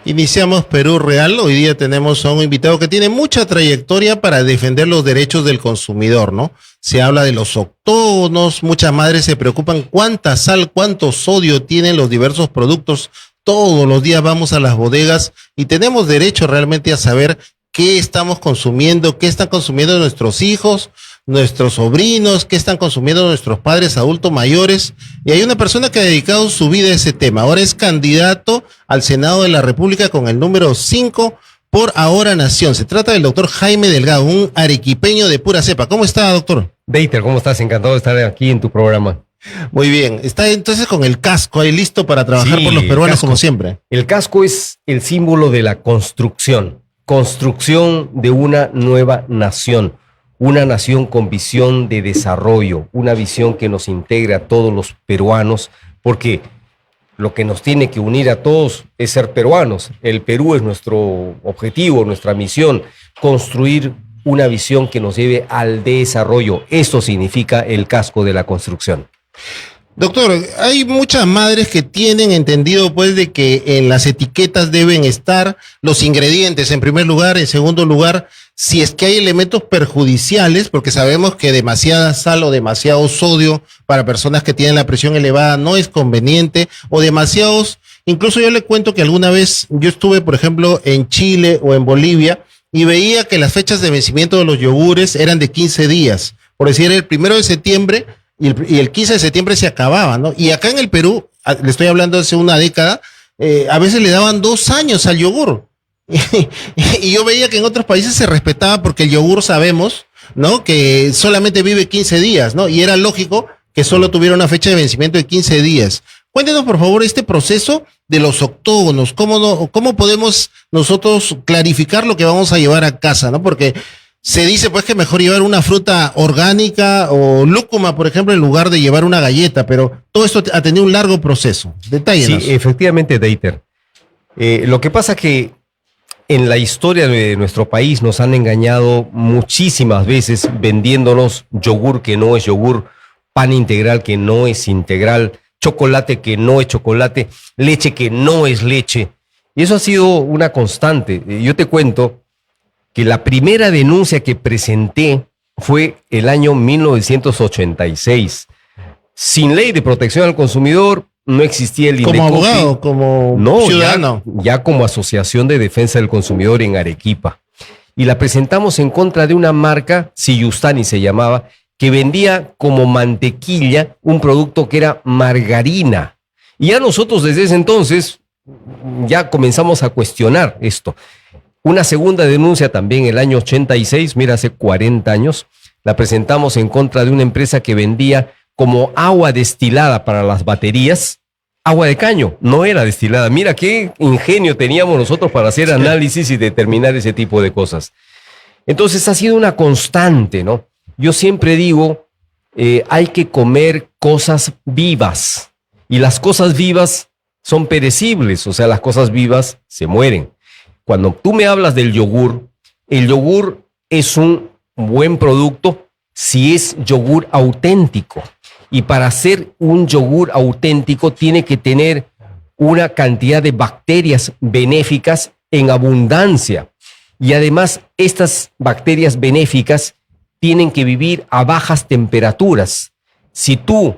Iniciamos Perú Real. Hoy día tenemos a un invitado que tiene mucha trayectoria para defender los derechos del consumidor, ¿no? Se habla de los octógonos, muchas madres se preocupan cuánta sal, cuánto sodio tienen los diversos productos. Todos los días vamos a las bodegas y tenemos derecho realmente a saber qué estamos consumiendo, qué están consumiendo nuestros hijos, nuestros sobrinos, qué están consumiendo nuestros padres adultos mayores. Y hay una persona que ha dedicado su vida a ese tema. Ahora es candidato al Senado de la República con el número 5 por Ahora Nación. Se trata del doctor Jaime Delgado, un arequipeño de pura cepa. ¿Cómo está, doctor? Deiter, ¿cómo estás? Encantado de estar aquí en tu programa. Muy bien. Está entonces con el casco ahí listo para trabajar por los peruanos como siempre. El casco es el símbolo de la construcción de una nueva nación. Una nación con visión de desarrollo, una visión que nos integre a todos los peruanos, porque lo que nos tiene que unir a todos es ser peruanos. El Perú es nuestro objetivo, nuestra misión, construir una visión que nos lleve al desarrollo. Esto significa el casco de la construcción. Doctor, hay muchas madres que tienen entendido pues de que en las etiquetas deben estar los ingredientes en primer lugar, en segundo lugar, si es que hay elementos perjudiciales, porque sabemos que demasiada sal o demasiado sodio para personas que tienen la presión elevada no es conveniente, o demasiados, incluso yo le cuento que alguna vez yo estuve, por ejemplo, en Chile o en Bolivia y veía que las fechas de vencimiento de los yogures eran de 15 días, por decir el 1 de septiembre, y el 15 de septiembre se acababa, ¿no? Y acá en el Perú, le estoy hablando hace una década, a veces le daban 2 años al yogur. Y yo veía que en otros países se respetaba porque el yogur sabemos, ¿no? Que solamente vive 15 días, ¿no? Y era lógico que solo tuviera una fecha de vencimiento de 15 días. Cuéntenos, por favor, este proceso de los octógonos. ¿Cómo podemos nosotros clarificar lo que vamos a llevar a casa, ¿no? Porque se dice pues que mejor llevar una fruta orgánica o lúcuma, por ejemplo, en lugar de llevar una galleta, pero todo esto ha tenido un largo proceso. Detállenos. Sí, efectivamente, Deiter. Lo que pasa que en la historia de nuestro país nos han engañado muchísimas veces vendiéndonos yogur que no es yogur, pan integral que no es integral, chocolate que no es chocolate, leche que no es leche. Y eso ha sido una constante. Yo te cuento que la primera denuncia que presenté fue el año 1986. Sin ley de protección al consumidor, no existía el INDECOPI. ¿Como abogado, como ciudadano? Ya como Asociación de Defensa del Consumidor en Arequipa. Y la presentamos en contra de una marca, Siyustani se llamaba, que vendía como mantequilla un producto que era margarina. Y ya nosotros desde ese entonces ya comenzamos a cuestionar esto. Una segunda denuncia también el año 86, mira, hace 40 años, la presentamos en contra de una empresa que vendía como agua destilada para las baterías, agua de caño, no era destilada. Mira qué ingenio teníamos nosotros para hacer análisis y determinar ese tipo de cosas. Entonces ha sido una constante, ¿no? Yo siempre digo, hay que comer cosas vivas, y las cosas vivas son perecibles, o sea, las cosas vivas se mueren. Cuando tú me hablas del yogur, el yogur es un buen producto si es yogur auténtico. Y para hacer un yogur auténtico tiene que tener una cantidad de bacterias benéficas en abundancia. Y además, estas bacterias benéficas tienen que vivir a bajas temperaturas. Si tú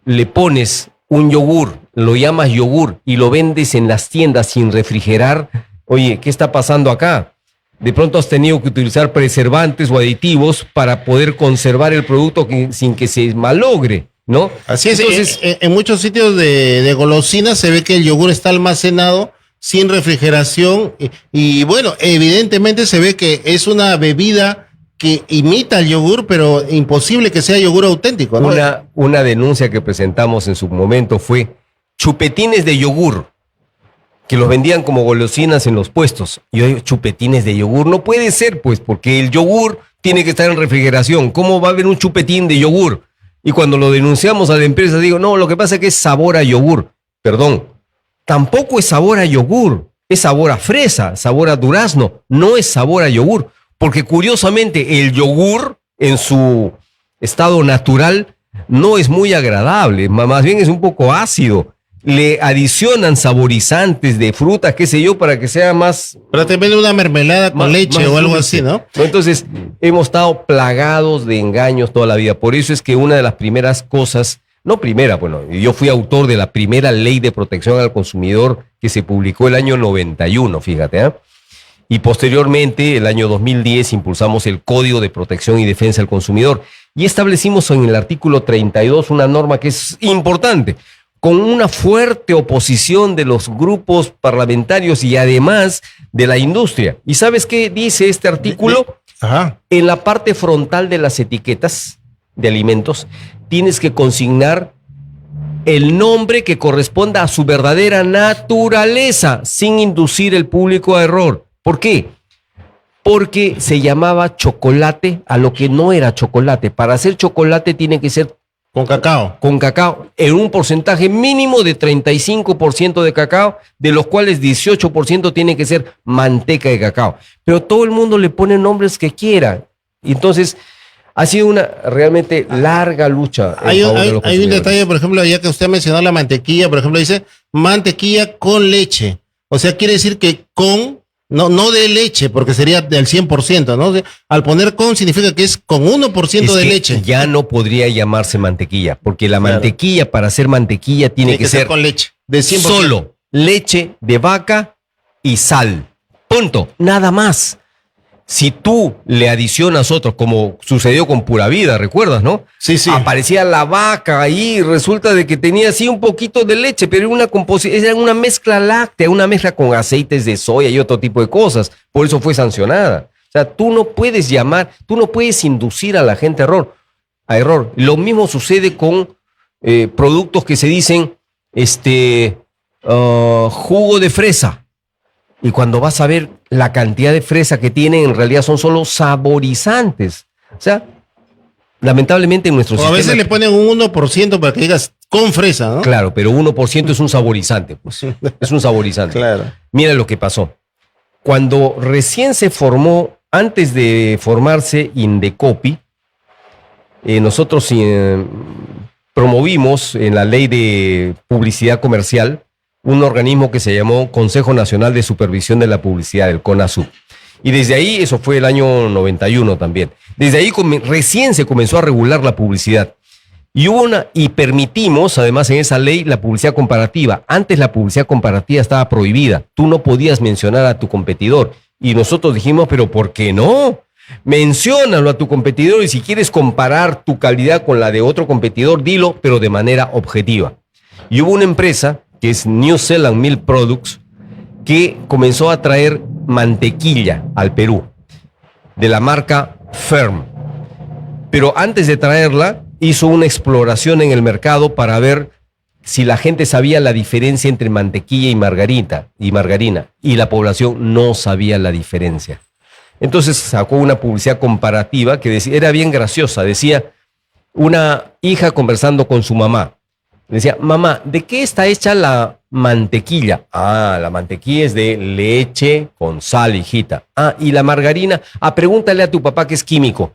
le pones un yogur, lo llamas yogur y lo vendes en las tiendas sin refrigerar, oye, ¿qué está pasando acá? De pronto has tenido que utilizar preservantes o aditivos para poder conservar el producto sin que se malogre, ¿no? Así es. Entonces, en muchos sitios de golosinas se ve que el yogur está almacenado sin refrigeración y bueno, evidentemente se ve que es una bebida que imita el yogur, pero imposible que sea yogur auténtico, ¿no? Una denuncia que presentamos en su momento fue chupetines de yogur, que los vendían como golosinas en los puestos. Y yo digo, chupetines de yogur, no puede ser, pues, porque el yogur tiene que estar en refrigeración. ¿Cómo va a haber un chupetín de yogur? Y cuando lo denunciamos a la empresa, digo, no, lo que pasa es que es sabor a yogur. Perdón, tampoco es sabor a yogur, es sabor a fresa, sabor a durazno, no es sabor a yogur. Porque curiosamente el yogur en su estado natural no es muy agradable, más bien es un poco ácido. le adicionan saborizantes de frutas, qué sé yo, para que sea más... Pero te venden una mermelada con leche o algo así, ¿no? Entonces, hemos estado plagados de engaños toda la vida. Por eso es que una de las primeras cosas, no primera, bueno, yo fui autor de la primera ley de protección al consumidor que se publicó el año 91, fíjate, ¿eh? Y posteriormente, el año 2010, impulsamos el Código de Protección y Defensa del Consumidor y establecimos en el artículo 32 una norma que es importante, con una fuerte oposición de los grupos parlamentarios y además de la industria. ¿Y sabes qué dice este artículo? Ajá. En la parte frontal de las etiquetas de alimentos, tienes que consignar el nombre que corresponda a su verdadera naturaleza, sin inducir el público a error. ¿Por qué? Porque se llamaba chocolate a lo que no era chocolate. Para hacer chocolate tiene que ser Con cacao. con cacao en un porcentaje mínimo de 35% de cacao, de los cuales 18% tiene que ser manteca de cacao. Pero todo el mundo le pone nombres que quiera. Entonces, ha sido una realmente larga lucha. Hay un detalle, por ejemplo, ya que usted mencionó la mantequilla, por ejemplo, dice mantequilla con leche. O sea, quiere decir que con, no de leche, porque sería del 100%, ¿no? Al poner con significa que es con 1% de leche. Ya no podría llamarse mantequilla, porque la mantequilla, para ser mantequilla, tiene que ser con leche. De 100%. solo leche de vaca y sal. Punto. Nada más. Si tú le adicionas otros, como sucedió con Pura Vida, ¿recuerdas, no? Sí, sí. Aparecía la vaca ahí, resulta de que tenía así un poquito de leche, pero era una mezcla láctea, una mezcla con aceites de soya y otro tipo de cosas. Por eso fue sancionada. O sea, tú no puedes inducir a la gente a error. Lo mismo sucede con productos que se dicen jugo de fresa. Y cuando vas a ver la cantidad de fresa que tienen, en realidad son solo saborizantes. O sea, lamentablemente en nuestro sistema... a veces le ponen un 1% para que digas con fresa, ¿no? Claro, pero 1% es un saborizante, pues. Es un saborizante. Claro. Mira lo que pasó. Cuando recién se formó, antes de formarse Indecopi, nosotros promovimos en la ley de publicidad comercial un organismo que se llamó Consejo Nacional de Supervisión de la Publicidad, el CONASUP. Y desde ahí, eso fue el año 91 también, desde ahí recién se comenzó a regular la publicidad. Y permitimos, además, en esa ley, la publicidad comparativa. Antes la publicidad comparativa estaba prohibida. Tú no podías mencionar a tu competidor. Y nosotros dijimos, pero ¿por qué no? Menciónalo a tu competidor y si quieres comparar tu calidad con la de otro competidor, dilo, pero de manera objetiva. Y hubo una empresa que es New Zealand Milk Products, que comenzó a traer mantequilla al Perú, de la marca Ferm. Pero antes de traerla, hizo una exploración en el mercado para ver si la gente sabía la diferencia entre mantequilla y margarina, y la población no sabía la diferencia. Entonces sacó una publicidad comparativa que era bien graciosa, decía una hija conversando con su mamá. Decía, mamá, ¿de qué está hecha la mantequilla? Ah, la mantequilla es de leche con sal, hijita. Ah, y la margarina, pregúntale a tu papá que es químico.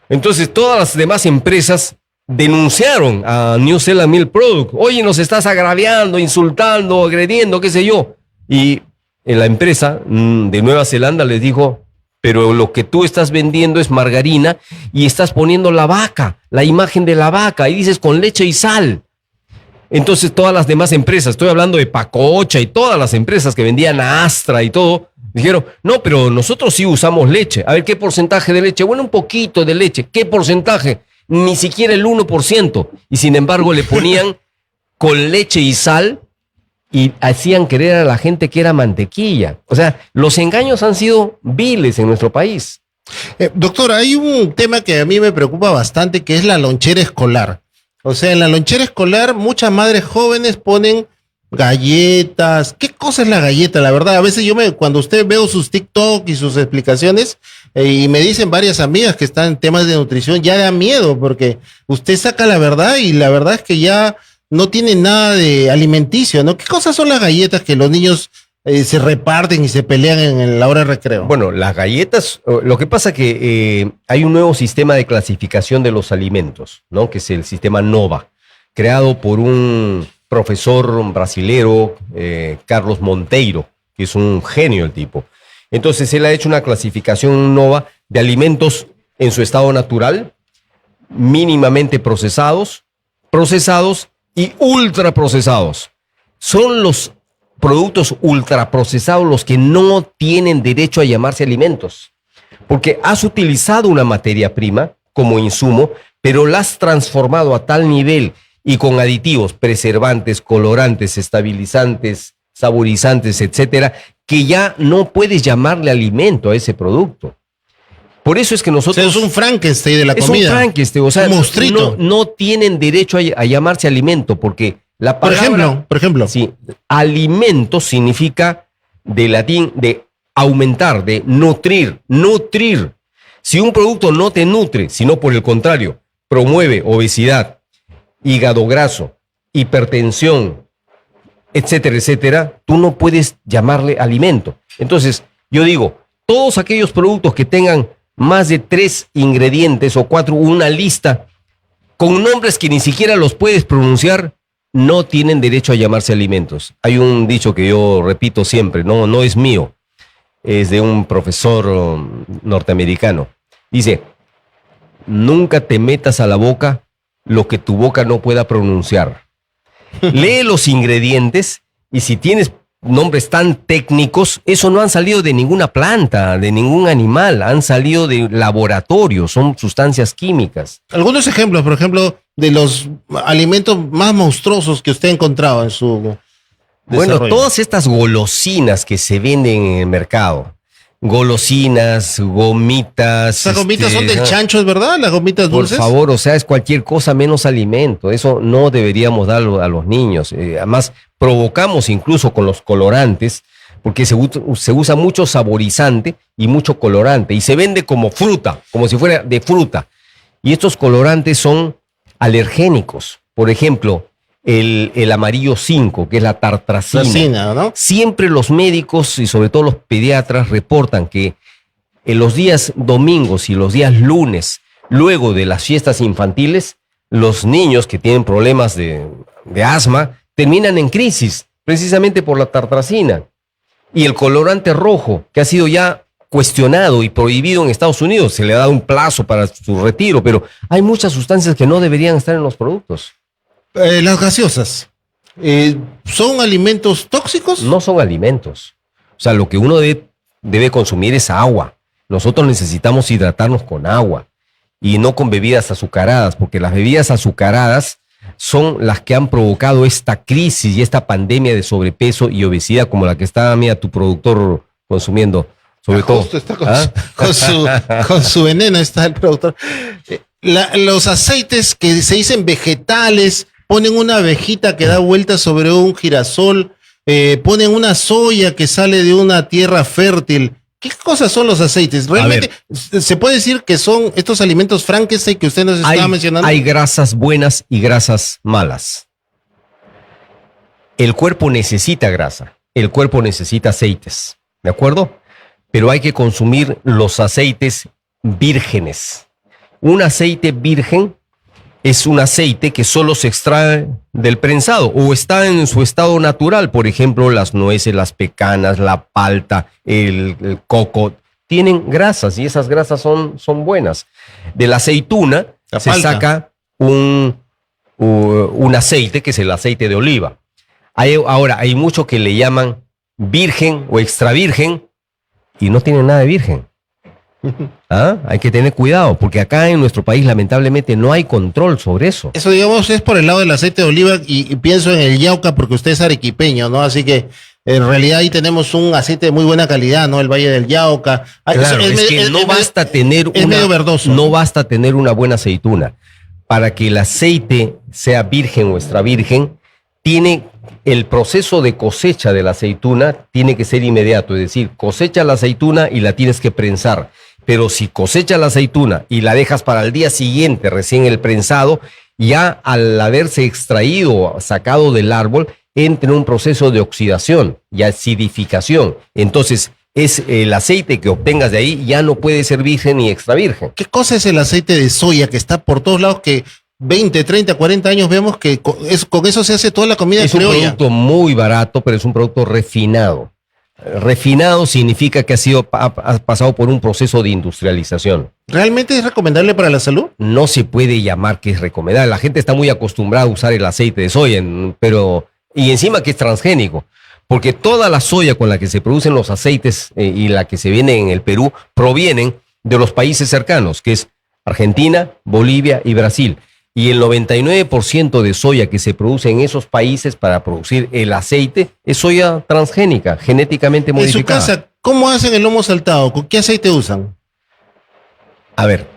Entonces, todas las demás empresas denunciaron a New Zealand Milk Products. Oye, nos estás agraviando, insultando, agrediendo, qué sé yo. Y la empresa de Nueva Zelanda les dijo, pero lo que tú estás vendiendo es margarina y estás poniendo la vaca, la imagen de la vaca, y dices con leche y sal. Entonces todas las demás empresas, estoy hablando de Pacocha y todas las empresas que vendían Astra y todo, dijeron, no, pero nosotros sí usamos leche. A ver, ¿qué porcentaje de leche? Bueno, un poquito de leche. ¿Qué porcentaje? Ni siquiera el 1%. Y sin embargo le ponían con leche y sal y hacían creer a la gente que era mantequilla. O sea, los engaños han sido viles en nuestro país. Doctor, hay un tema que a mí me preocupa bastante, que es la lonchera escolar. O sea, en la lonchera escolar muchas madres jóvenes ponen galletas. ¿Qué cosa es la galleta? La verdad, a veces cuando usted veo sus TikTok y sus explicaciones, y me dicen varias amigas que están en temas de nutrición, ya da miedo, porque usted saca la verdad y la verdad es que ya no tiene nada de alimenticio, ¿no? ¿Qué cosas son las galletas que los niños se reparten y se pelean en la hora de recreo? Bueno, las galletas, lo que pasa que hay un nuevo sistema de clasificación de los alimentos, ¿no? Que es el sistema NOVA, creado por un profesor brasilero, Carlos Monteiro, que es un genio el tipo. Entonces él ha hecho una clasificación nova de alimentos en su estado natural, mínimamente procesados, procesados y ultraprocesados. Son los productos ultraprocesados los que no tienen derecho a llamarse alimentos, porque has utilizado una materia prima como insumo, pero la has transformado a tal nivel y con aditivos, preservantes, colorantes, estabilizantes, saborizantes, etcétera, que ya no puedes llamarle alimento a ese producto. Por eso es que nosotros... O sea, es un Frankenstein de la comida. Es un Frankenstein, o sea, un monstruito. no tienen derecho a llamarse alimento, porque la palabra... Por ejemplo. Sí, alimento significa de latín de aumentar, de nutrir, nutrir. Si un producto no te nutre, sino por el contrario, promueve obesidad, hígado graso, hipertensión, etcétera, etcétera, tú no puedes llamarle alimento. Entonces, yo digo, todos aquellos productos que tengan más de 3 ingredientes o 4, una lista con nombres que ni siquiera los puedes pronunciar, no tienen derecho a llamarse alimentos. Hay un dicho que yo repito siempre, no es mío, es de un profesor norteamericano. Dice, nunca te metas a la boca lo que tu boca no pueda pronunciar. Lee los ingredientes y si tienes nombres tan técnicos, eso no han salido de ninguna planta, de ningún animal, han salido de laboratorio, son sustancias químicas. Algunos ejemplos, por ejemplo, de los alimentos más monstruosos que usted ha encontrado en su Bueno, desarrollo. todas estas golosinas que se venden en el mercado, golosinas, gomitas. Esas gomitas son del ajá. chancho, ¿es verdad? Las gomitas Por dulces. favor, o sea, es cualquier cosa menos alimento. Eso no deberíamos darlo a los niños. Además, provocamos incluso con los colorantes, porque se usa mucho saborizante y mucho colorante, y se vende como fruta, como si fuera de fruta. Y estos colorantes son alergénicos. Por ejemplo, el amarillo 5, que es la tartrazina. Tartracina, ¿no? Siempre los médicos y sobre todo los pediatras reportan que en los días domingos y los días lunes, luego de las fiestas infantiles, los niños que tienen problemas de asma terminan en crisis, precisamente por la tartrazina. Y el colorante rojo, que ha sido ya cuestionado y prohibido en Estados Unidos, se le ha dado un plazo para su retiro, pero hay muchas sustancias que no deberían estar en los productos. Las gaseosas. ¿Son alimentos tóxicos? No son alimentos. O sea, lo que uno debe consumir es agua. Nosotros necesitamos hidratarnos con agua y no con bebidas azucaradas, porque las bebidas azucaradas son las que han provocado esta crisis y esta pandemia de sobrepeso y obesidad como la que está, mira, tu productor consumiendo. Sobre todo. Justo está con su veneno, está el productor. Los aceites que se dicen vegetales, ponen una abejita que da vueltas sobre un girasol, ponen una soya que sale de una tierra fértil. ¿Qué cosas son los aceites? ¿Realmente se puede decir que son estos alimentos Frankenstein que usted nos estaba mencionando? Hay grasas buenas y grasas malas. El cuerpo necesita grasa, el cuerpo necesita aceites, ¿de acuerdo? Pero hay que consumir los aceites vírgenes. Un aceite virgen es un aceite que solo se extrae del prensado o está en su estado natural. Por ejemplo, las nueces, las pecanas, la palta, el coco, tienen grasas y esas grasas son buenas. De la aceituna se saca un aceite que es el aceite de oliva. Ahora, hay muchos que le llaman virgen o extra virgen y no tienen nada de virgen. ¿Ah? Hay que tener cuidado, porque acá en nuestro país lamentablemente no hay control sobre eso. Eso, digamos, es por el lado del aceite de oliva y pienso en el yauca porque usted es arequipeño, ¿no? Así que en realidad ahí tenemos un aceite de muy buena calidad, ¿no? El Valle del Yauca. Claro, es que no basta tener medio verdoso. No basta tener una buena aceituna. Para que el aceite sea virgen o extra virgen, tiene el proceso de cosecha de la aceituna tiene que ser inmediato, es decir, cosecha la aceituna y la tienes que prensar. Pero si cosechas la aceituna y la dejas para el día siguiente, recién el prensado, ya al haberse extraído, sacado del árbol, entra en un proceso de oxidación y acidificación. Entonces, es el aceite que obtengas de ahí ya no puede ser virgen ni extra virgen. ¿Qué cosa es el aceite de soya que está por todos lados que 20, 30, 40 años vemos que con eso se hace toda la comida Es un criolla. producto muy barato, pero es un producto refinado. Refinado significa que ha pasado por un proceso de industrialización. ¿Realmente es recomendable para la salud? No se puede llamar que es recomendable. La gente está muy acostumbrada a usar el aceite de soya, y encima que es transgénico, porque toda la soya con la que se producen los aceites y la que se vende en el Perú provienen de los países cercanos, que es Argentina, Bolivia y Brasil. Y el 99% de soya que se produce en esos países para producir el aceite es soya transgénica, genéticamente modificada. En su casa, ¿cómo hacen el lomo saltado? ¿Con qué aceite usan? A ver,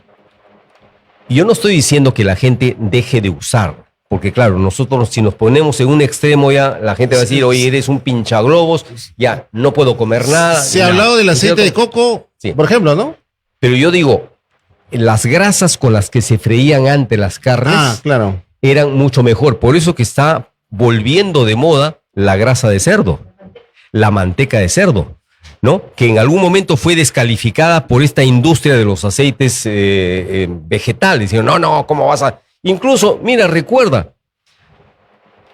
yo no estoy diciendo que la gente deje de usar, porque claro, nosotros si nos ponemos en un extremo ya, la gente va a decir, oye, eres un pinchaglobos, ya, no puedo comer nada. Se ha hablado del aceite de coco, sí, por ejemplo, ¿no? Pero yo digo, las grasas con las que se freían antes las carnes claro, eran mucho mejor. Por eso que está volviendo de moda la grasa de cerdo, la manteca de cerdo, ¿no? Que en algún momento fue descalificada por esta industria de los aceites vegetales. Dicen, no, ¿cómo vas a...? Incluso, mira, recuerda,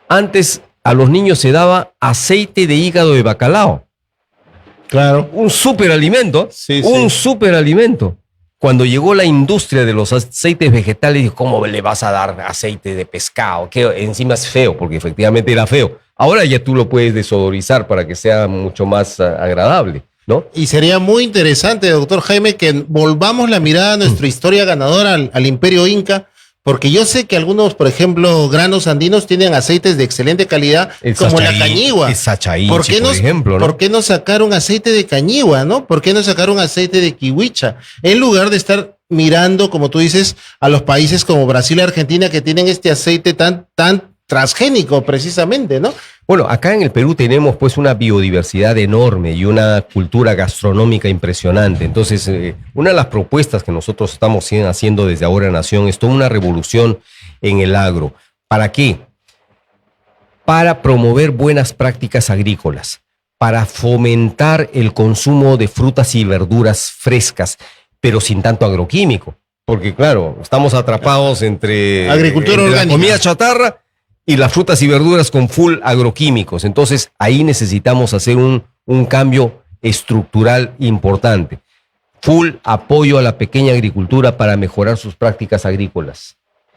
antes a los niños se daba aceite de hígado de bacalao. claro. Un superalimento, Sí, un sí. superalimento. Cuando llegó la industria de los aceites vegetales, dijo, ¿cómo le vas a dar aceite de pescado? Que encima es feo, porque efectivamente era feo. Ahora ya tú lo puedes desodorizar para que sea mucho más agradable, ¿no? Y sería muy interesante, doctor Jaime, que volvamos la mirada a nuestra historia ganadora al Imperio Inca, porque yo sé que algunos, por ejemplo, granos andinos tienen aceites de excelente calidad, como la cañigua. El sachainchi, ¿Por ejemplo, ¿no? ¿Por qué no sacaron aceite de cañigua, no? ¿Por qué no sacaron aceite de kiwicha? En lugar de estar mirando, como tú dices, a los países como Brasil y Argentina que tienen este aceite tan transgénico, precisamente, ¿no? Bueno, acá en el Perú tenemos pues una biodiversidad enorme y una cultura gastronómica impresionante. Entonces, una de las propuestas que nosotros estamos haciendo desde Ahora Nación es toda una revolución en el agro. ¿Para qué? Para promover buenas prácticas agrícolas, para fomentar el consumo de frutas y verduras frescas, pero sin tanto agroquímico. Porque claro, estamos atrapados entre Agricultura orgánica, la comida chatarra y las frutas y verduras con full agroquímicos. Entonces, ahí necesitamos hacer un cambio estructural importante. Full apoyo a la pequeña agricultura para mejorar sus prácticas agrícolas.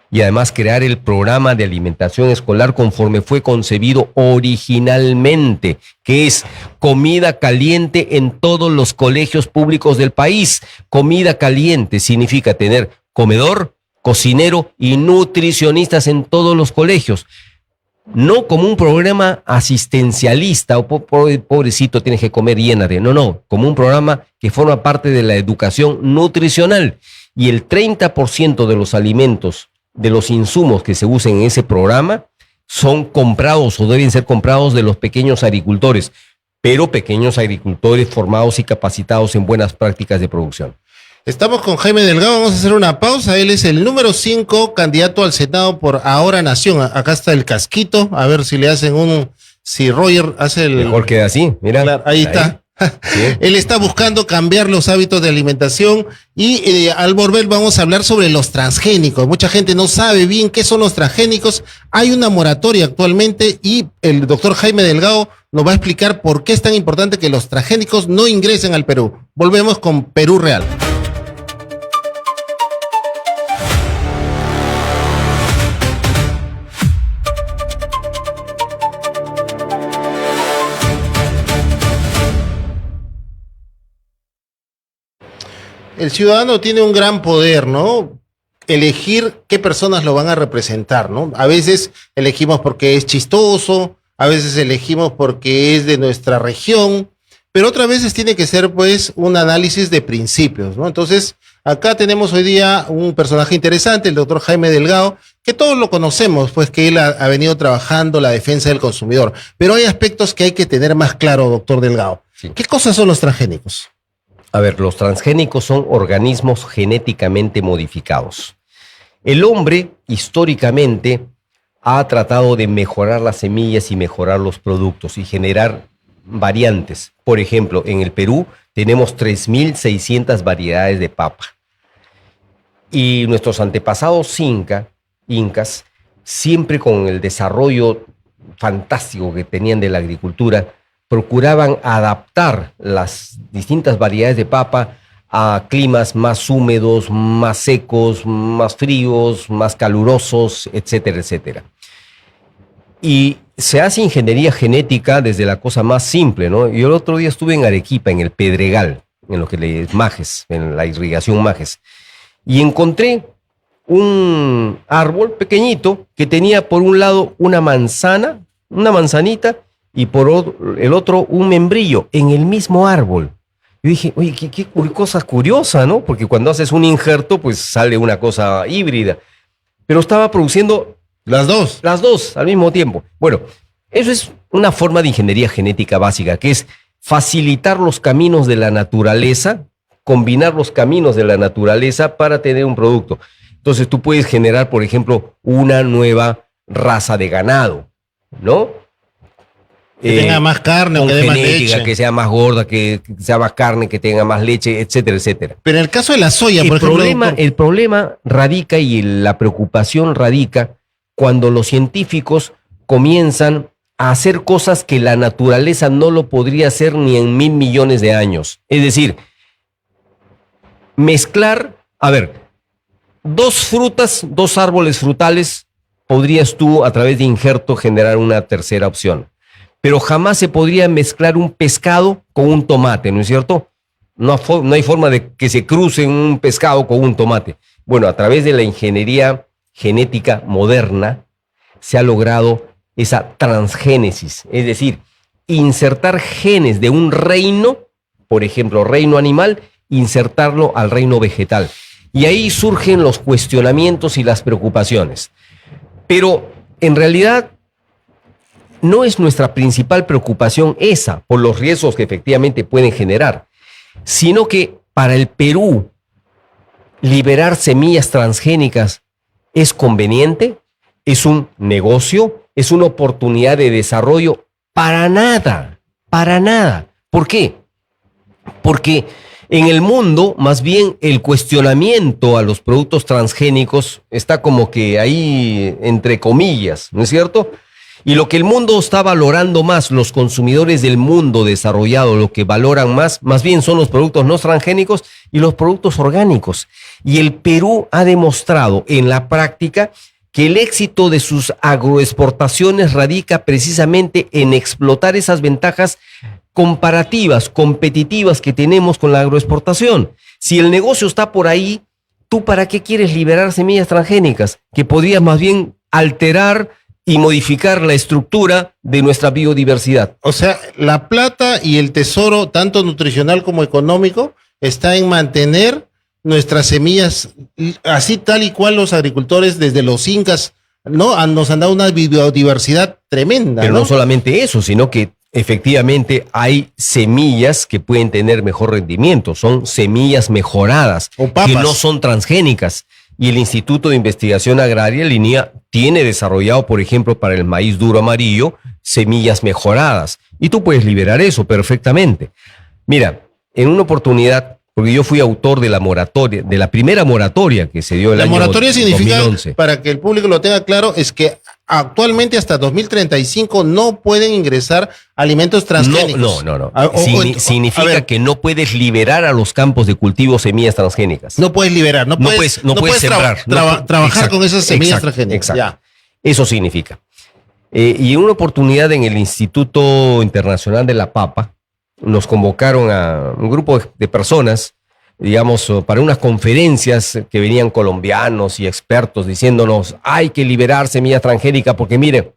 Y además crear el programa de alimentación escolar conforme fue concebido originalmente, que es comida caliente en todos los colegios públicos del país. Comida caliente significa tener comedor, cocinero y nutricionistas en todos los colegios. No como un programa asistencialista o pobrecito tienes que comer, llénate. No, como un programa que forma parte de la educación nutricional. Y el 30% de los alimentos, de los insumos que se usen en ese programa, son comprados o deben ser comprados de los pequeños agricultores, pero pequeños agricultores formados y capacitados en buenas prácticas de producción. Estamos con Jaime Delgado, vamos a hacer una pausa. Él es el número 5 candidato al Senado por Ahora Nación. Acá está el casquito, a ver si le hacen si Roger hace el... Mejor queda así, mira. Claro, ahí está. Sí. Él está buscando cambiar los hábitos de alimentación y al volver vamos a hablar sobre los transgénicos. Mucha gente no sabe bien qué son los transgénicos. Hay una moratoria actualmente y el doctor Jaime Delgado nos va a explicar por qué es tan importante que los transgénicos no ingresen al Perú. Volvemos con Perú Real. El ciudadano tiene un gran poder, ¿no? Elegir qué personas lo van a representar, ¿no? A veces elegimos porque es chistoso, a veces elegimos porque es de nuestra región, pero otras veces tiene que ser, pues, un análisis de principios, ¿no? Entonces, acá tenemos hoy día un personaje interesante, el doctor Jaime Delgado, que todos lo conocemos, pues que él ha venido trabajando la defensa del consumidor, pero hay aspectos que hay que tener más claro, doctor Delgado. Sí. ¿Qué cosas son los transgénicos? A ver, los transgénicos son organismos genéticamente modificados. El hombre, históricamente, ha tratado de mejorar las semillas y mejorar los productos y generar variantes. Por ejemplo, en el Perú tenemos 3.600 variedades de papa. Y nuestros antepasados inca incas, siempre con el desarrollo fantástico que tenían de la agricultura, procuraban adaptar las distintas variedades de papa a climas más húmedos, más secos, más fríos, más calurosos, etcétera, etcétera. Y se hace ingeniería genética desde la cosa más simple, ¿no? Yo el otro día estuve en Arequipa, en el Pedregal, en lo que le Majes, en la irrigación Majes, y encontré un árbol pequeñito que tenía por un lado una manzana, una manzanita, y por el otro un membrillo en el mismo árbol. Yo dije, oye, qué cosa curiosa, ¿no? Porque cuando haces un injerto, pues sale una cosa híbrida. Pero estaba produciendo Las dos. las dos al mismo tiempo. Bueno, eso es una forma de ingeniería genética básica, que es facilitar los caminos de la naturaleza, combinar los caminos de la naturaleza para tener un producto. Entonces tú puedes generar, por ejemplo, una nueva raza de ganado, ¿no? Que tenga más carne o Con que dé más genética, leche. que sea más gorda, que sea más carne, que tenga más leche, etcétera, etcétera. Pero en el caso de la soya, por ejemplo. El problema radica y la preocupación radica cuando los científicos comienzan a hacer cosas que la naturaleza no lo podría hacer ni en 1.000 millones de años. Es decir, mezclar, a ver, dos frutas, dos árboles frutales, podrías tú a través de injerto generar una tercera opción. Pero jamás se podría mezclar un pescado con un tomate, ¿no es cierto? No hay forma de que se cruce un pescado con un tomate. Bueno, a través de la ingeniería genética moderna se ha logrado esa transgénesis, es decir, insertar genes de un reino, por ejemplo, reino animal, insertarlo al reino vegetal. Y ahí surgen los cuestionamientos y las preocupaciones. Pero en realidad no es nuestra principal preocupación esa, por los riesgos que efectivamente pueden generar, sino que para el Perú liberar semillas transgénicas es conveniente, es un negocio, es una oportunidad de desarrollo. Para nada, para nada. ¿Por qué? Porque en el mundo, más bien, el cuestionamiento a los productos transgénicos está como que ahí entre comillas, ¿no es cierto? Y lo que el mundo está valorando más, los consumidores del mundo desarrollado, lo que valoran más bien son los productos no transgénicos y los productos orgánicos. Y el Perú ha demostrado en la práctica que el éxito de sus agroexportaciones radica precisamente en explotar esas ventajas comparativas, competitivas que tenemos con la agroexportación. Si el negocio está por ahí, ¿tú para qué quieres liberar semillas transgénicas? Que podrías más bien alterar y modificar la estructura de nuestra biodiversidad. O sea, la plata y el tesoro, tanto nutricional como económico, está en mantener nuestras semillas, así tal y cual los agricultores desde los incas, ¿no? Nos han dado una biodiversidad tremenda. Pero no solamente eso, sino que efectivamente hay semillas que pueden tener mejor rendimiento, son semillas mejoradas, O papas. que no son transgénicas. Y el Instituto de Investigación Agraria, el INIA, tiene desarrollado, por ejemplo, para el maíz duro amarillo, semillas mejoradas. Y tú puedes liberar eso perfectamente. Mira, en una oportunidad, porque yo fui autor de la moratoria, de la primera moratoria que se dio el La año moratoria significa, 2011. para que el público lo tenga claro, es que actualmente hasta 2035 no pueden ingresar alimentos transgénicos. No. A Significa que no puedes liberar a los campos de cultivo semillas transgénicas. no puedes liberar, no puedes sembrar. trabajar Exacto, con esas semillas exacto, transgénicas. exacto. Ya. Eso significa. Y en una oportunidad en el Instituto Internacional de la Papa, nos convocaron a un grupo de personas, digamos, para unas conferencias que venían colombianos y expertos diciéndonos, hay que liberar semillas transgénicas porque miren,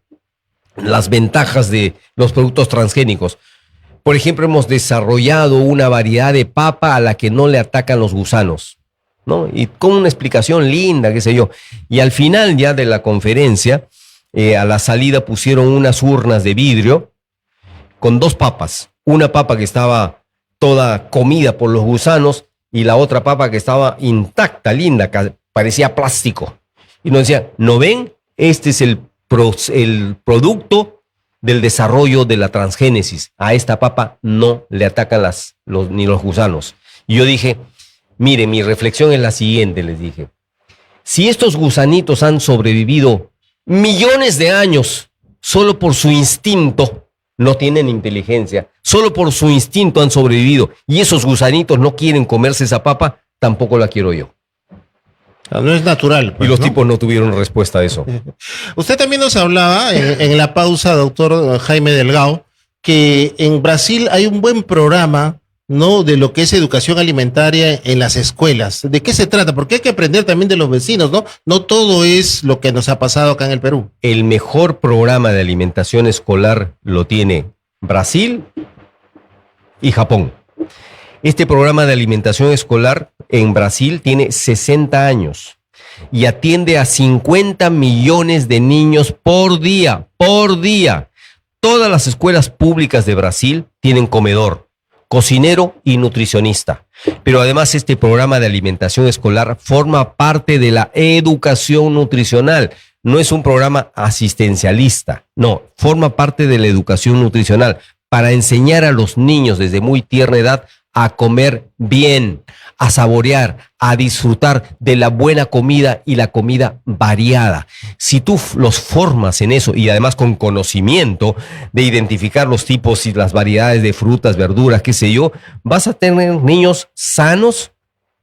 las ventajas de los productos transgénicos. Por ejemplo, hemos desarrollado una variedad de papa a la que no le atacan los gusanos, ¿no? Y con una explicación linda, qué sé yo. Y al final ya de la conferencia, a la salida pusieron unas urnas de vidrio con dos papas. Una papa que estaba toda comida por los gusanos y la otra papa que estaba intacta, linda, que parecía plástico. Y nos decía, ¿no ven? Este es el producto del desarrollo de la transgénesis. A esta papa no le atacan ni los gusanos. Y yo dije, mire, mi reflexión es la siguiente, les dije. Si estos gusanitos han sobrevivido millones de años solo por su instinto, no tienen inteligencia, solo por su instinto han sobrevivido, y esos gusanitos no quieren comerse esa papa, tampoco la quiero yo. No es natural. Pues, y los ¿no? tipos no tuvieron respuesta a eso. Usted también nos hablaba en la pausa, doctor Jaime Delgado, que en Brasil hay un buen programa, ¿no?, de lo que es educación alimentaria en las escuelas. ¿De qué se trata? Porque hay que aprender también de los vecinos, ¿no? No todo es lo que nos ha pasado acá en el Perú. El mejor programa de alimentación escolar lo tiene Brasil y Japón. Este programa de alimentación escolar en Brasil tiene 60 años y atiende a 50 millones de niños por día, por día. Todas las escuelas públicas de Brasil tienen comedor, cocinero y nutricionista. Pero además este programa de alimentación escolar forma parte de la educación nutricional. No es un programa asistencialista, no, forma parte de la educación nutricional para enseñar a los niños desde muy tierna edad a comer bien, a saborear, a disfrutar de la buena comida y la comida variada. Si tú los formas en eso y además con conocimiento de identificar los tipos y las variedades de frutas, verduras, qué sé yo, vas a tener niños sanos,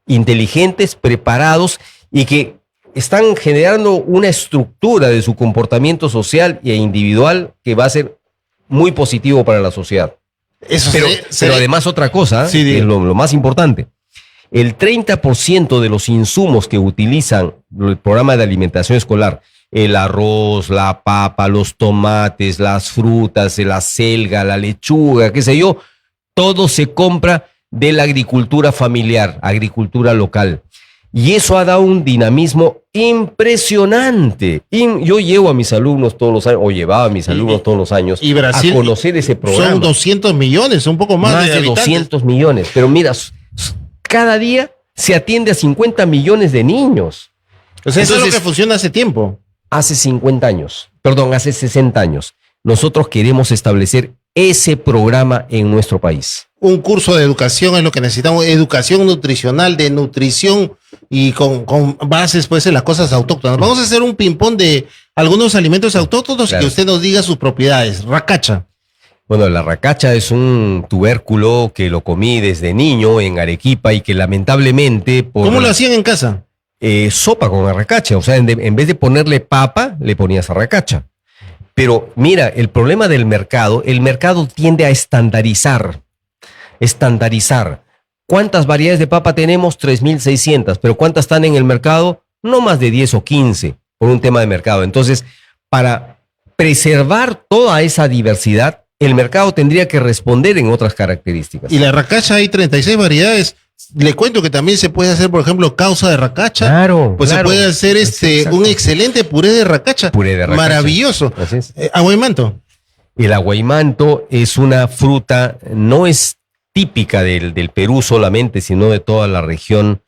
inteligentes, preparados y que están generando una estructura de su comportamiento social e individual que va a ser muy positivo para la sociedad. Eso Pero además otra cosa, sí, que es lo más importante, el 30% de los insumos que utilizan el programa de alimentación escolar, el arroz, la papa, los tomates, las frutas, la selga, la lechuga, qué sé yo, todo se compra de la agricultura familiar, agricultura local. Y eso ha dado un dinamismo impresionante. Yo llevo a mis alumnos todos los años, o llevaba a mis alumnos todos los años, y Brasil, a conocer ese programa. Son 200 millones, un poco más de 200 millones. Pero mira, cada día se atiende a 50 millones de niños. O sea, eso es lo que funciona hace tiempo. Hace 50 años, perdón, hace 60 años. Nosotros queremos establecer ese programa en nuestro país. Un curso de educación es lo que necesitamos, educación nutricional, de nutrición y con bases pues en las cosas autóctonas. Vamos a hacer un ping-pong de algunos alimentos autóctonos, claro, y que usted nos diga sus propiedades. Racacha. Bueno, la racacha es un tubérculo que lo comí desde niño en Arequipa y que lamentablemente... ¿Cómo lo hacían en casa? Sopa con arracacha, o sea, en vez de ponerle papa, le ponías arracacha. Pero mira, el problema del mercado, el mercado tiende a estandarizar. ¿Cuántas variedades de papa tenemos? 3.600, pero ¿cuántas están en el mercado? No más de 10 o 15 por un tema de mercado. Entonces, para preservar toda esa diversidad, el mercado tendría que responder en otras características. Y la racacha hay 36 variedades. Le cuento que también se puede hacer, por ejemplo, causa de racacha. Claro, pues claro. Se puede hacer un excelente puré de racacha. Puré de racacha. Maravilloso. Así es. Aguaymanto. El aguaymanto es una fruta, no es típica del Perú solamente, sino de toda la región,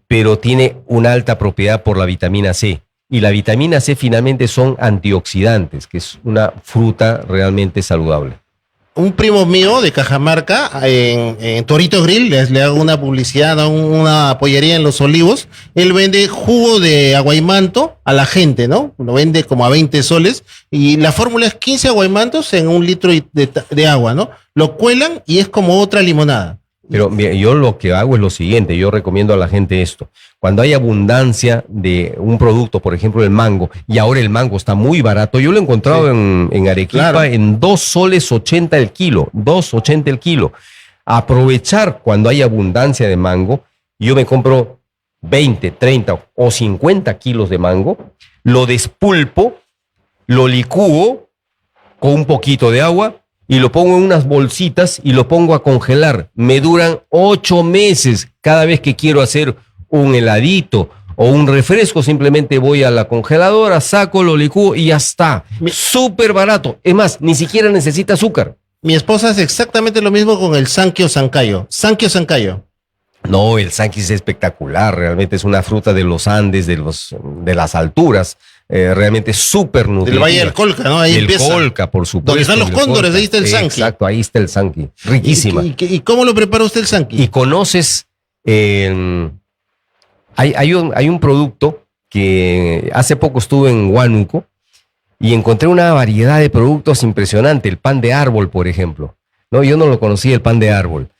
pero tiene una alta propiedad por la vitamina C. Y la vitamina C finalmente son antioxidantes, que es una fruta realmente saludable. Un primo mío de Cajamarca, en Torito Grill, le hago una publicidad a una pollería en Los Olivos. Él vende jugo de aguaymanto a la gente, ¿no? Lo vende como a 20 soles. Y la fórmula es 15 aguaymantos en 1 litro de agua, ¿no? Lo cuelan y es como otra limonada. Pero mira, yo lo que hago es lo siguiente, yo recomiendo a la gente esto. Cuando hay abundancia de un producto, por ejemplo el mango, y ahora el mango está muy barato, yo lo he encontrado en Arequipa, claro, en 2 soles 80 el kilo, 2.80 el kilo. Aprovechar cuando hay abundancia de mango, yo me compro 20, 30 o 50 kilos de mango, lo despulpo, lo licúo con un poquito de agua, y lo pongo en unas bolsitas y lo pongo a congelar. Me duran 8 meses. Cada vez que quiero hacer un heladito o un refresco, simplemente voy a la congeladora, saco, lo licúo y ya está. Súper barato. Es más, ni siquiera necesita azúcar. Mi esposa hace exactamente lo mismo con el Sankyo Sancayo. Sankyo Sancayo. No, el sanqui es espectacular. Realmente es una fruta de los Andes, de las alturas. Realmente súper nutritiva. Del Valle del Colca, ¿no? Ahí el Colca, por supuesto. Donde están los cóndores, ahí está el sanqui. Exacto, ahí está el sanqui. Riquísima. ¿Y cómo lo prepara usted el sanqui? Y conoces, hay un producto que hace poco estuve en Huánuco y encontré una variedad de productos impresionante. El pan de árbol, por ejemplo. No, yo no lo conocía, el pan de árbol.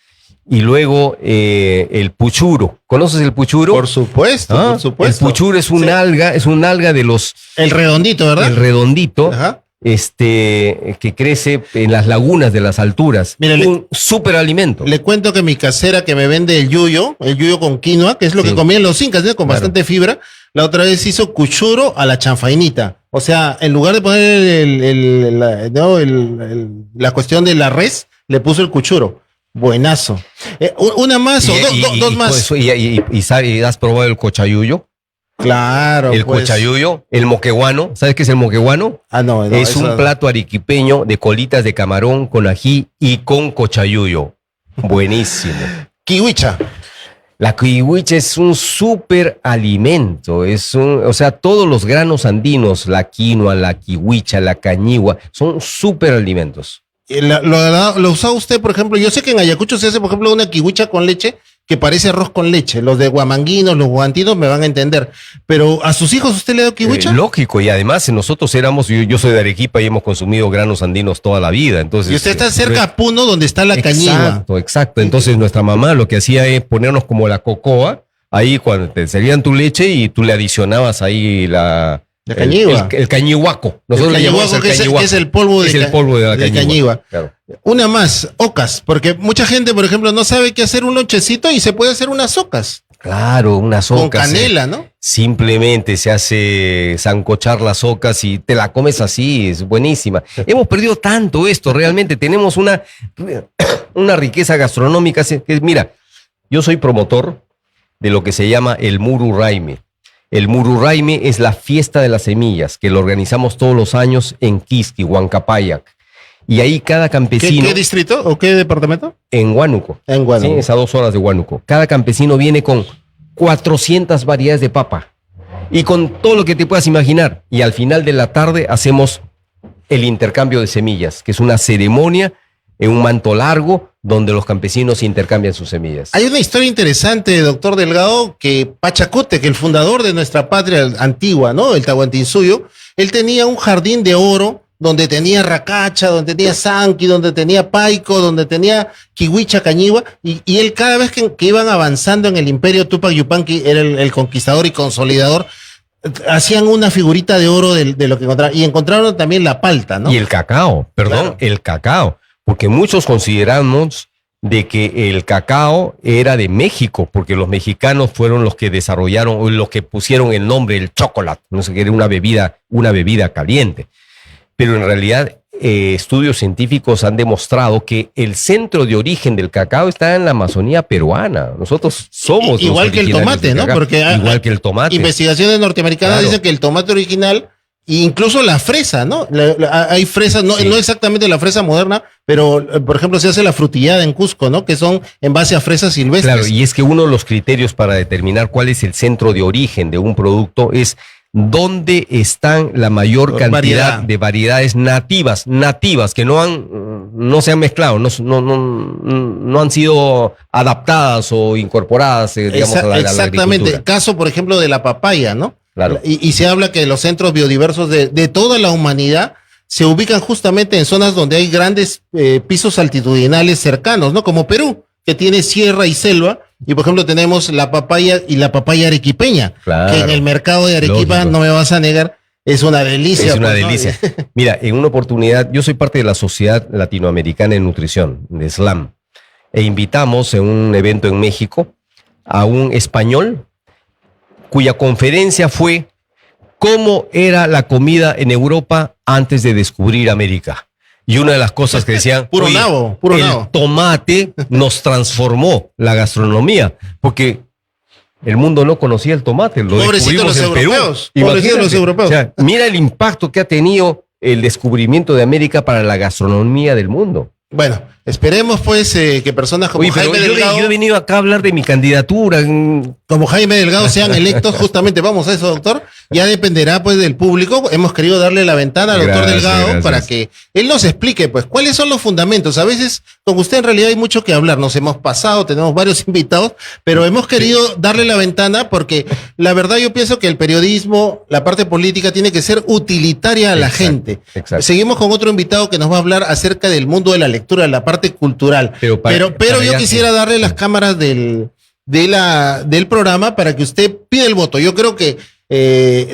Y luego el puchuro. ¿Conoces el puchuro? Por supuesto, por supuesto. El puchuro es un alga, es un alga de los... El redondito, ¿verdad? El redondito. Ajá. Que crece en las lagunas de las alturas. Mira, un superalimento. Le cuento que mi casera que me vende el yuyo con quinoa, que es lo que comían los incas, ¿no? Con bastante fibra, la otra vez hizo cuchuro a la chanfainita. O sea, en lugar de poner la cuestión de la res, le puso el cuchuro. Buenazo. Una más o dos más. ¿Y has probado el cochayuyo? Claro. El cochayuyo, el moqueguano. ¿Sabes qué es el moqueguano? No, es un plato arequipeño de colitas de camarón con ají y con cochayuyo. Buenísimo. Kiwicha. La kiwicha es un súper alimento. O sea, todos los granos andinos, la quinoa, la kiwicha, la cañigua, son súper alimentos. ¿Lo usa usted, por ejemplo? Yo sé que en Ayacucho se hace, por ejemplo, una kiwicha con leche que parece arroz con leche. Los de Huamanguinos, los guantinos me van a entender. Pero ¿a sus hijos usted le da kiwicha? Lógico, y además nosotros yo soy de Arequipa y hemos consumido granos andinos toda la vida. Entonces, y usted está cerca a Puno, donde está la cañigua. Exacto. Entonces nuestra mamá lo que hacía es ponernos como la cocoa, ahí cuando te servían tu leche y tú le adicionabas ahí la cañigua. El cañihuaco. Nosotros le llamamos el cañihuaco. Es el polvo de la cañigua. Claro. Una más, ocas, porque mucha gente, por ejemplo, no sabe qué hacer un lonchecito y se puede hacer unas ocas. Claro, unas ocas. Con canela, ¿no? Simplemente se hace sancochar las ocas y te la comes así, es buenísima. Hemos perdido tanto esto, realmente tenemos una riqueza gastronómica. Mira, yo soy promotor de lo que se llama el Mururaime. El Mururaime es la fiesta de las semillas, que lo organizamos todos los años en Quisqui, Huancapayac. Y ahí cada campesino... ¿Qué distrito o qué departamento? En Huánuco. En Huánuco. Sí, es a 2 horas de Huánuco. Cada campesino viene con 400 variedades de papa y con todo lo que te puedas imaginar. Y al final de la tarde hacemos el intercambio de semillas, que es una ceremonia en un manto largo donde los campesinos intercambian sus semillas. Hay una historia interesante, doctor Delgado, que Pachacute, que el fundador de nuestra patria antigua, ¿no? El Tahuantinsuyo, él tenía un jardín de oro donde tenía racacha, donde tenía sanqui, donde tenía paico, donde tenía kiwicha, cañigua, y él cada vez que iban avanzando en el imperio Tupac Yupanqui, era el conquistador y consolidador, hacían una figurita de oro de lo que encontraron, y encontraron también la palta, ¿no? Y el cacao, Claro. el cacao, porque muchos consideramos de que el cacao era de México, porque los mexicanos fueron los que desarrollaron, los que pusieron el nombre, el chocolate, no sé qué, era una bebida caliente. Pero en realidad estudios científicos han demostrado que el centro de origen del cacao está en la Amazonía peruana. Nosotros somos igual que el tomate, ¿no? Porque igual que el tomate. Investigaciones norteamericanas dicen que el tomate original, incluso la fresa, ¿no? Hay fresas, no exactamente la fresa moderna, pero por ejemplo se hace la frutillada en Cusco, ¿no? Que son en base a fresas silvestres. Claro, y es que uno de los criterios para determinar cuál es el centro de origen de un producto es dónde están la mayor cantidad de variedades nativas que no se han mezclado, no han sido adaptadas o incorporadas, digamos, a la exactamente. agricultura. Caso, por ejemplo, de la papaya, ¿no? Claro. Y se habla que los centros biodiversos de toda la humanidad se ubican justamente en zonas donde hay grandes pisos altitudinales cercanos, ¿no? Como Perú, que tiene sierra y selva. Y por ejemplo tenemos la papaya y la papaya arequipeña, Claro. que en el mercado de Arequipa, Lógico. no me vas a negar, es una delicia. Es una pues, ¿no? delicia. Mira, en una oportunidad, yo soy parte de la Sociedad Latinoamericana de Nutrición, de SLAM, e invitamos en un evento en México a un español cuya conferencia fue ¿cómo era la comida en Europa antes de descubrir América? Y una de las cosas que decían, Puro nabo. el tomate nos transformó la gastronomía, porque el mundo no conocía el tomate, lo Pobrecitos descubrimos los en Perú. europeos, pobrecitos Imagínate. los europeos. O sea, mira el impacto que ha tenido el descubrimiento de América para la gastronomía del mundo. Bueno, esperemos pues que personas como Oye, pero Jaime Delgado... yo he venido acá a hablar de mi candidatura. como Jaime Delgado sean electos, justamente vamos a eso, doctor, ya dependerá pues del público. Hemos querido darle la ventana al doctor Delgado para que él nos explique pues cuáles son los fundamentos. A veces con usted en realidad hay mucho que hablar, nos hemos pasado, tenemos varios invitados, pero hemos querido darle la ventana porque la verdad yo pienso que el periodismo, la parte política tiene que ser utilitaria a la gente. Exacto. Seguimos con otro invitado que nos va a hablar acerca del mundo de la lectura, de la parte cultural. Pero yo quisiera darle las cámaras del programa para que usted pida el voto. Yo creo que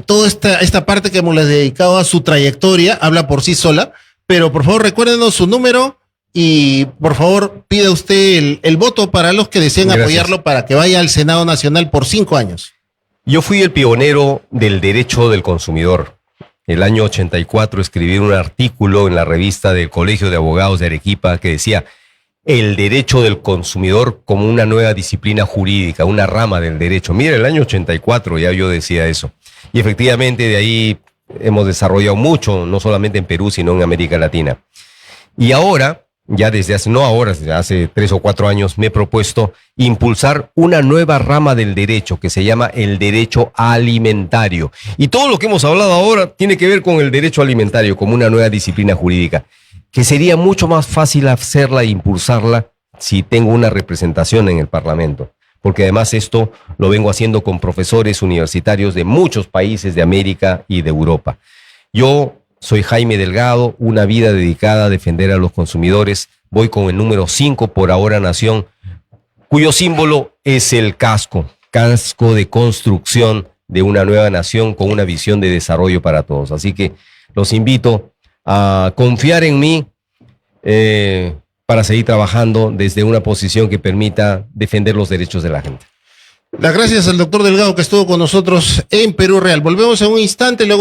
toda esta parte que hemos dedicado a su trayectoria habla por sí sola, pero por favor recuérdenos su número y por favor pida usted el voto para los que deseen apoyarlo para que vaya al Senado Nacional por 5 años. Yo fui el pionero del derecho del consumidor. El año 84 escribí un artículo en la revista del Colegio de Abogados de Arequipa que decía: el derecho del consumidor como una nueva disciplina jurídica, una rama del derecho. Mira, el año 84 ya yo decía eso. Y efectivamente de ahí hemos desarrollado mucho, no solamente en Perú, sino en América Latina. Y ahora, ya desde hace 3 o 4 años, me he propuesto impulsar una nueva rama del derecho que se llama el derecho alimentario. Y todo lo que hemos hablado ahora tiene que ver con el derecho alimentario como una nueva disciplina jurídica, que sería mucho más fácil hacerla e impulsarla si tengo una representación en el Parlamento. Porque además esto lo vengo haciendo con profesores universitarios de muchos países de América y de Europa. Yo soy Jaime Delgado, una vida dedicada a defender a los consumidores. Voy con el número 5 por Ahora Nación, cuyo símbolo es el casco de construcción de una nueva nación con una visión de desarrollo para todos. Así que los invito a confiar en mí para seguir trabajando desde una posición que permita defender los derechos de la gente. Las gracias al doctor Delgado que estuvo con nosotros en Perú Real. Volvemos en un instante, luego